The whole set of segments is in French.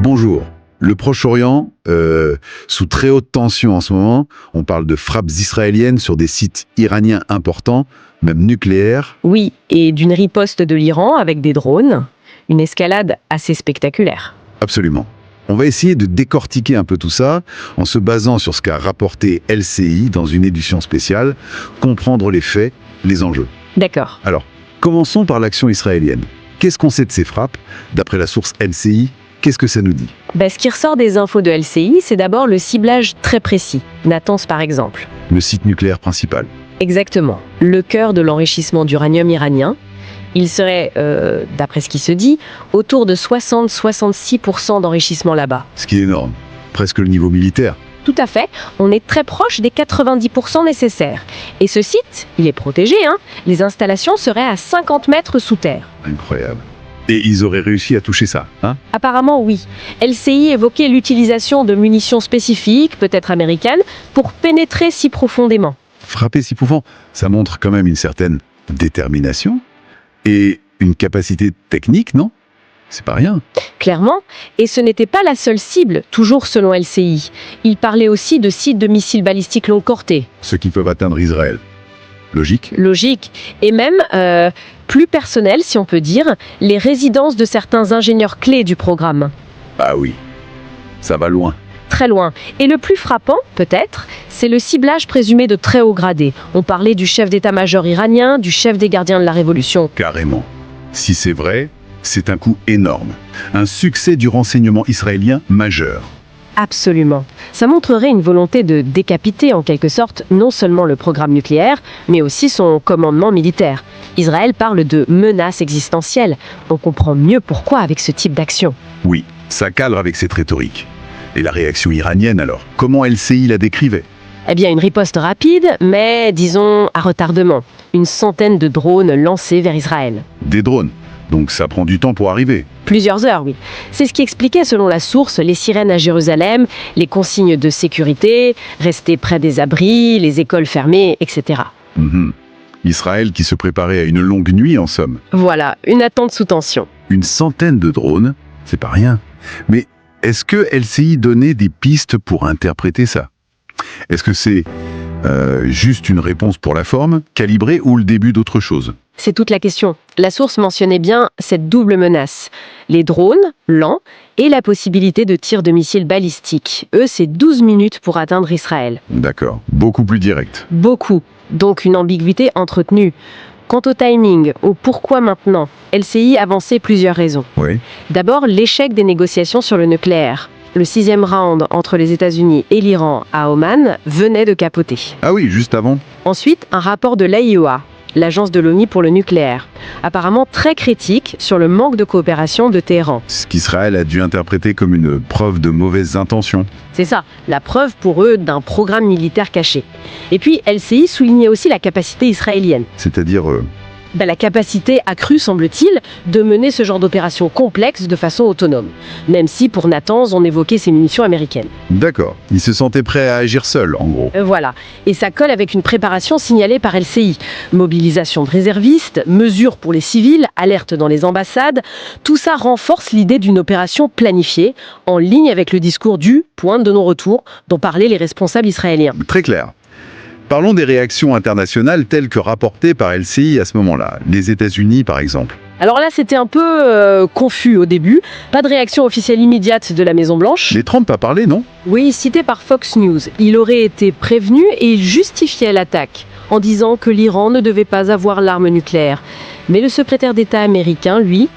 Bonjour. Le Proche-Orient, sous très haute tension en ce moment, on parle de frappes israéliennes sur des sites iraniens importants, même nucléaires. Oui, et d'une riposte de l'Iran avec des drones. Une escalade assez spectaculaire. Absolument. On va essayer de décortiquer un peu tout ça en se basant sur ce qu'a rapporté LCI dans une édition spéciale, comprendre les faits, les enjeux. D'accord. Alors, commençons par l'action israélienne. Qu'est-ce qu'on sait de ces frappes? D'après la source LCI, qu'est-ce que ça nous dit? Ce qui ressort des infos de LCI, c'est d'abord le ciblage très précis. Natanz par exemple. Le site nucléaire principal. Exactement. Le cœur de l'enrichissement d'uranium iranien. Il serait, d'après ce qui se dit, autour de 60-66% d'enrichissement là-bas. Ce qui est énorme. Presque le niveau militaire. Tout à fait, on est très proche des 90% nécessaires. Et ce site, il est protégé, hein. Les installations seraient à 50 mètres sous terre. Incroyable. Et ils auraient réussi à toucher ça, hein? Apparemment, oui. LCI évoquait l'utilisation de munitions spécifiques, peut-être américaines, pour pénétrer si profondément. Frapper si pouvant, ça montre quand même une certaine détermination et une capacité technique, non? C'est pas rien. Clairement, et ce n'était pas la seule cible, toujours selon LCI. Il parlait aussi de sites de missiles balistiques longue portée. Ceux qui peuvent atteindre Israël. Logique? Logique. Et même, plus personnel, si on peut dire, les résidences de certains ingénieurs clés du programme. Ah oui, ça va loin. Très loin. Et le plus frappant, peut-être, c'est le ciblage présumé de très haut gradé. On parlait du chef d'état-major iranien, du chef des gardiens de la révolution. Carrément. Si c'est vrai, c'est un coup énorme. Un succès du renseignement israélien majeur. Absolument. Ça montrerait une volonté de décapiter en quelque sorte non seulement le programme nucléaire, mais aussi son commandement militaire. Israël parle de menace existentielle. On comprend mieux pourquoi avec ce type d'action. Oui, ça cadre avec cette rhétorique. Et la réaction iranienne alors? Comment LCI la décrivait? Eh bien, une riposte rapide, mais disons à retardement. Une centaine de drones lancés vers Israël. Des drones. Donc ça prend du temps pour arriver. Plusieurs heures, oui. C'est ce qui expliquait, selon la source, les sirènes à Jérusalem, les consignes de sécurité, rester près des abris, les écoles fermées, etc. Israël qui se préparait à une longue nuit, en somme. Voilà, une attente sous tension. Une centaine de drones, c'est pas rien. Mais est-ce que LCI donnait des pistes pour interpréter ça? Est-ce que c'est juste une réponse pour la forme, calibrée, ou le début d'autre chose? C'est toute la question. La source mentionnait bien cette double menace. Les drones, lents, et la possibilité de tir de missiles balistiques. Eux, c'est 12 minutes pour atteindre Israël. D'accord, beaucoup plus direct. Beaucoup. Donc une ambiguïté entretenue. Quant au timing, au pourquoi maintenant, LCI avançait plusieurs raisons. Oui. D'abord, l'échec des négociations sur le nucléaire. Le 6e round entre les États-Unis et l'Iran à Oman venait de capoter. Ah oui, juste avant. Ensuite, un rapport de l'AIEA, l'agence de l'ONU pour le nucléaire, apparemment très critique sur le manque de coopération de Téhéran. Ce qu'Israël a dû interpréter comme une preuve de mauvaises intentions. C'est ça, la preuve pour eux d'un programme militaire caché. Et puis, LCI soulignait aussi la capacité israélienne. C'est-à-dire... La capacité accrue, semble-t-il, de mener ce genre d'opération complexe de façon autonome. Même si, pour Natanz, on évoquait ses munitions américaines. D'accord, il se sentait prêt à agir seul, en gros. Voilà. Et ça colle avec une préparation signalée par LCI. Mobilisation de réservistes, mesures pour les civils, alerte dans les ambassades. Tout ça renforce l'idée d'une opération planifiée, en ligne avec le discours du point de non-retour dont parlaient les responsables israéliens. Très clair. Parlons des réactions internationales telles que rapportées par LCI à ce moment-là. Les États-Unis, par exemple. Alors là, c'était un peu confus au début. Pas de réaction officielle immédiate de la Maison-Blanche. Mais Trump a parlé, non? Oui, cité par Fox News. Il aurait été prévenu et il justifiait l'attaque en disant que l'Iran ne devait pas avoir l'arme nucléaire. Mais le secrétaire d'État américain, lui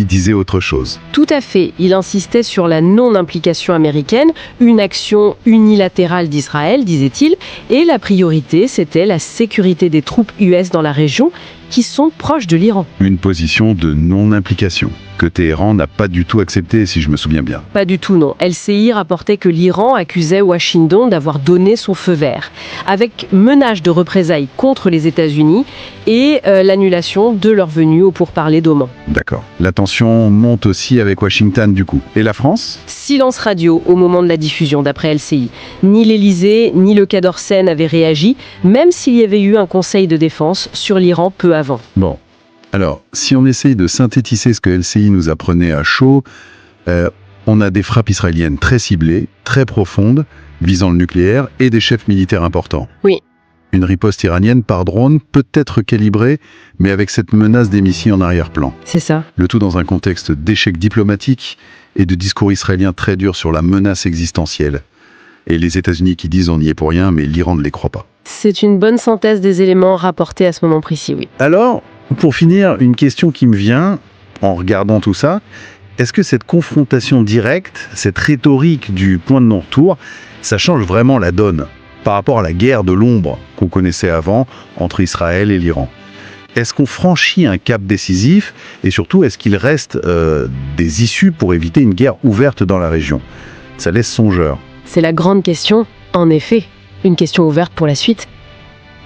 disait autre chose. Tout à fait. Il insistait sur la non-implication américaine, une action unilatérale d'Israël, disait-il, et la priorité, c'était la sécurité des troupes US dans la région, qui sont proches de l'Iran. Une position de non-implication, que Téhéran n'a pas du tout acceptée, si je me souviens bien. Pas du tout, non. LCI rapportait que l'Iran accusait Washington d'avoir donné son feu vert, avec menace de représailles contre les États-Unis et l'annulation de leur venue au pourparlers d'Oman. D'accord. La tension monte aussi avec Washington, du coup. Et la France? Silence radio au moment de la diffusion, d'après LCI. Ni l'Élysée, ni le Quai d'Orsay n'avaient réagi, même s'il y avait eu un conseil de défense sur l'Iran peu avant. Bon. Alors, si on essaye de synthétiser ce que LCI nous apprenait à chaud, On a des frappes israéliennes très ciblées, très profondes, visant le nucléaire et des chefs militaires importants. Oui. Une riposte iranienne par drone peut être calibrée, mais avec cette menace des missiles en arrière-plan. C'est ça. Le tout dans un contexte d'échec diplomatique et de discours israélien très dur sur la menace existentielle. Et les États-Unis qui disent on n'y est pour rien, mais l'Iran ne les croit pas. C'est une bonne synthèse des éléments rapportés à ce moment précis, oui. Alors, pour finir, une question qui me vient en regardant tout ça, est-ce que cette confrontation directe, cette rhétorique du point de non-retour, ça change vraiment la donne par rapport à la guerre de l'ombre qu'on connaissait avant entre Israël et l'Iran? Est-ce qu'on franchit un cap décisif et surtout, est-ce qu'il reste des issues pour éviter une guerre ouverte dans la région? Ça laisse songeur. C'est la grande question, en effet. Une question ouverte pour la suite.